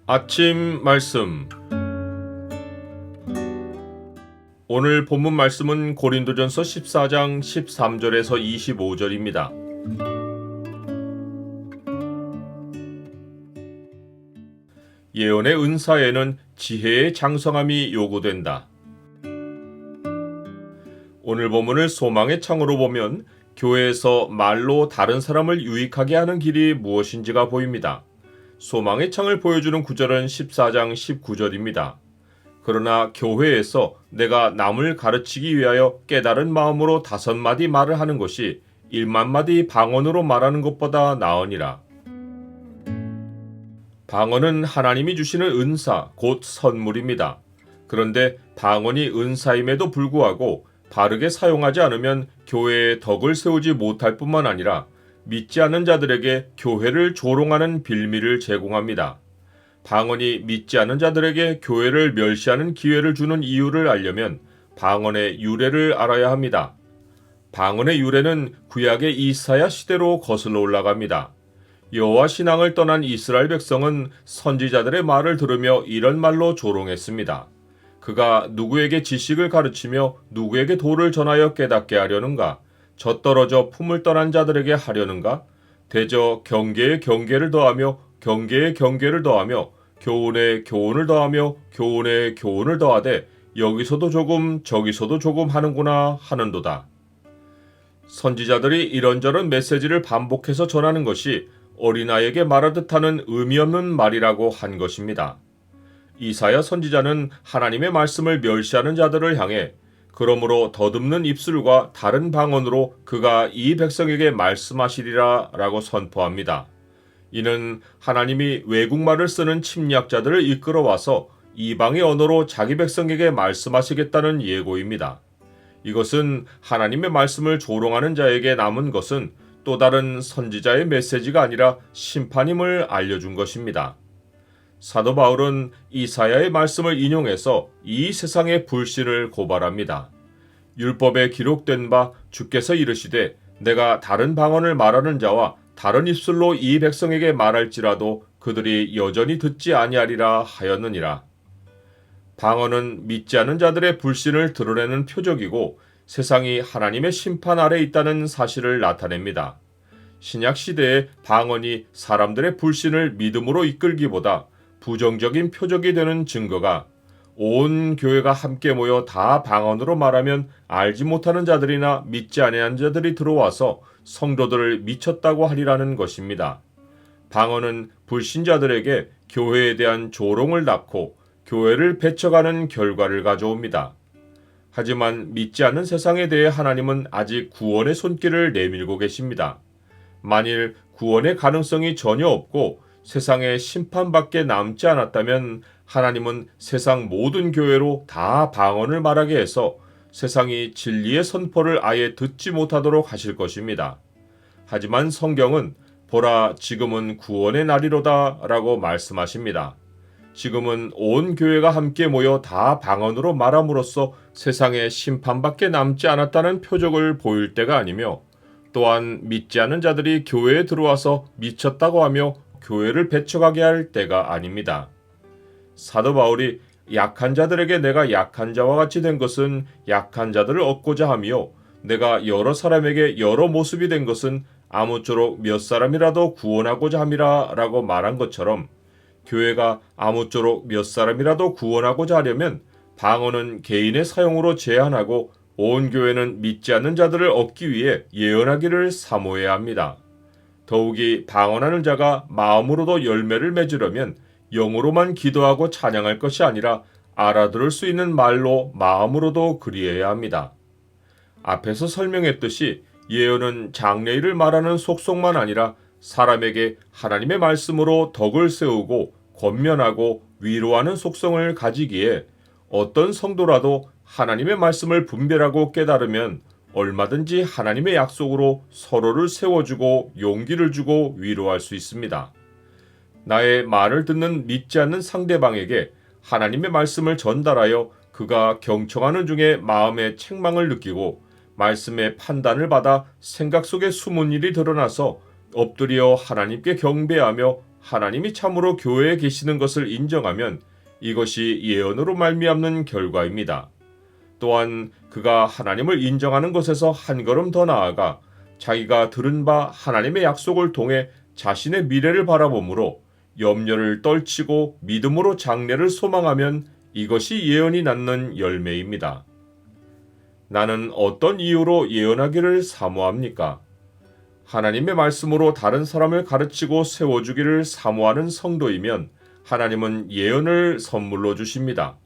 아침 말씀. 오늘 본문 말씀은 고린도전서 14장 13절에서 25절입니다. 예언의 은사에는 지혜의 장성함이 요구된다. 오늘 본문을 소망의 창으로 보면 교회에서 말로 다른 사람을 유익하게 하는 길이 무엇인지가 보입니다. 소망의 창을 보여주는 구절은 14장 19절입니다. 그러나 교회에서 내가 남을 가르치기 위하여 깨달은 마음으로 5마디 말을 하는 것이 1만마디 방언으로 말하는 것보다 나으니라. 방언은 하나님이 주시는 은사, 곧 선물입니다. 그런데 방언이 은사임에도 불구하고 바르게 사용하지 않으면 교회에 덕을 세우지 못할 뿐만 아니라 믿지 않는 자들에게 교회를 조롱하는 빌미를 제공합니다. 방언이 믿지 않는 자들에게 교회를 멸시하는 기회를 주는 이유를 알려면 방언의 유래를 알아야 합니다. 방언의 유래는 구약의 이사야 시대로 거슬러 올라갑니다. 여호와 신앙을 떠난 이스라엘 백성은 선지자들의 말을 들으며 이런 말로 조롱했습니다. 그가 누구에게 지식을 가르치며 누구에게 도를 전하여 깨닫게 하려는가? 젖떨어져 품을 떠난 자들에게 하려는가? 대저 경계에 경계를 더하며 경계에 경계를 더하며 교훈에 교훈을 더하며 교훈에 교훈을 더하되 여기서도 조금 저기서도 조금 하는구나 하는도다. 선지자들이 이런저런 메시지를 반복해서 전하는 것이 어린아이에게 말하듯 하는 의미 없는 말이라고 한 것입니다. 이사야 선지자는 하나님의 말씀을 멸시하는 자들을 향해 그러므로 더듬는 입술과 다른 방언으로 그가 이 백성에게 말씀하시리라 라고 선포합니다. 이는 하나님이 외국말을 쓰는 침략자들을 이끌어와서 이방의 언어로 자기 백성에게 말씀하시겠다는 예고입니다. 이것은 하나님의 말씀을 조롱하는 자에게 남은 것은 또 다른 선지자의 메시지가 아니라 심판임을 알려준 것입니다. 사도 바울은 이사야의 말씀을 인용해서 이 세상의 불신을 고발합니다. 율법에 기록된 바 주께서 이르시되 내가 다른 방언을 말하는 자와 다른 입술로 이 백성에게 말할지라도 그들이 여전히 듣지 아니하리라 하였느니라. 방언은 믿지 않는 자들의 불신을 드러내는 표적이고 세상이 하나님의 심판 아래 있다는 사실을 나타냅니다. 신약 시대에 방언이 사람들의 불신을 믿음으로 이끌기보다 부정적인 표적이 되는 증거가 온 교회가 함께 모여 다 방언으로 말하면 알지 못하는 자들이나 믿지 아니하는 자들이 들어와서 성도들을 미쳤다고 하리라는 것입니다. 방언은 불신자들에게 교회에 대한 조롱을 낳고 교회를 배척하는 결과를 가져옵니다. 하지만 믿지 않는 세상에 대해 하나님은 아직 구원의 손길을 내밀고 계십니다. 만일 구원의 가능성이 전혀 없고 세상에 심판밖에 남지 않았다면 하나님은 세상 모든 교회로 다 방언을 말하게 해서 세상이 진리의 선포를 아예 듣지 못하도록 하실 것입니다. 하지만 성경은 보라 지금은 구원의 날이로다 라고 말씀하십니다. 지금은 온 교회가 함께 모여 다 방언으로 말함으로써 세상에 심판밖에 남지 않았다는 표적을 보일 때가 아니며 또한 믿지 않는 자들이 교회에 들어와서 미쳤다고 하며 교회를 배척하게 할 때가 아닙니다. 사도 바울이 약한 자들에게 내가 약한 자와 같이 된 것은 약한 자들을 얻고자 하며 내가 여러 사람에게 여러 모습이 된 것은 아무쪼록 몇 사람이라도 구원하고자 함이라 라고 말한 것처럼 교회가 아무쪼록 몇 사람이라도 구원하고자 하려면 방언은 개인의 사용으로 제한하고 온 교회는 믿지 않는 자들을 얻기 위해 예언하기를 사모해야 합니다. 더욱이 방언하는 자가 마음으로도 열매를 맺으려면 영으로만 기도하고 찬양할 것이 아니라 알아들을 수 있는 말로 마음으로도 그리해야 합니다. 앞에서 설명했듯이 예언은 장래일을 말하는 속성만 아니라 사람에게 하나님의 말씀으로 덕을 세우고 권면하고 위로하는 속성을 가지기에 어떤 성도라도 하나님의 말씀을 분별하고 깨달으면 얼마든지 하나님의 약속으로 서로를 세워주고 용기를 주고 위로할 수 있습니다. 나의 말을 듣는 믿지 않는 상대방에게 하나님의 말씀을 전달하여 그가 경청하는 중에 마음의 책망을 느끼고 말씀의 판단을 받아 생각 속에 숨은 일이 드러나서 엎드려 하나님께 경배하며 하나님이 참으로 교회에 계시는 것을 인정하면 이것이 예언으로 말미암는 결과입니다. 또한 그가 하나님을 인정하는 것에서 한 걸음 더 나아가 자기가 들은 바 하나님의 약속을 통해 자신의 미래를 바라보므로 염려를 떨치고 믿음으로 장래를 소망하면 이것이 예언이 낳는 열매입니다. 나는 어떤 이유로 예언하기를 사모합니까? 하나님의 말씀으로 다른 사람을 가르치고 세워주기를 사모하는 성도이면 하나님은 예언을 선물로 주십니다.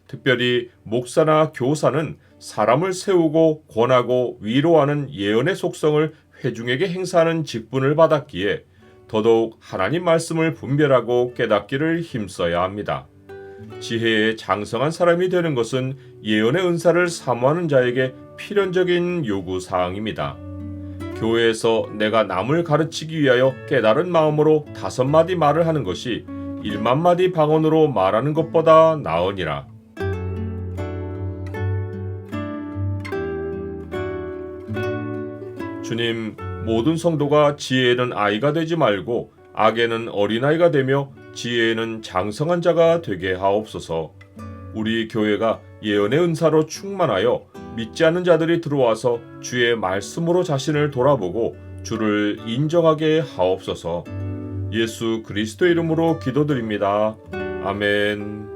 특별히 목사나 교사는 사람을 세우고 권하고 위로하는 예언의 속성을 회중에게 행사하는 직분을 받았기에 더더욱 하나님 말씀을 분별하고 깨닫기를 힘써야 합니다. 지혜에 장성한 사람이 되는 것은 예언의 은사를 사모하는 자에게 필연적인 요구사항입니다. 교회에서 내가 남을 가르치기 위하여 깨달은 마음으로 5마디 말을 하는 것이 1만마디 방언으로 말하는 것보다 나으니라. 주님, 모든 성도가 지혜에는 아이가 되지 말고 악에는 어린아이가 되며 지혜에는 장성한 자가 되게 하옵소서. 우리 교회가 예언의 은사로 충만하여 믿지 않는 자들이 들어와서 주의 말씀으로 자신을 돌아보고 주를 인정하게 하옵소서. 예수 그리스도 이름으로 기도드립니다. 아멘.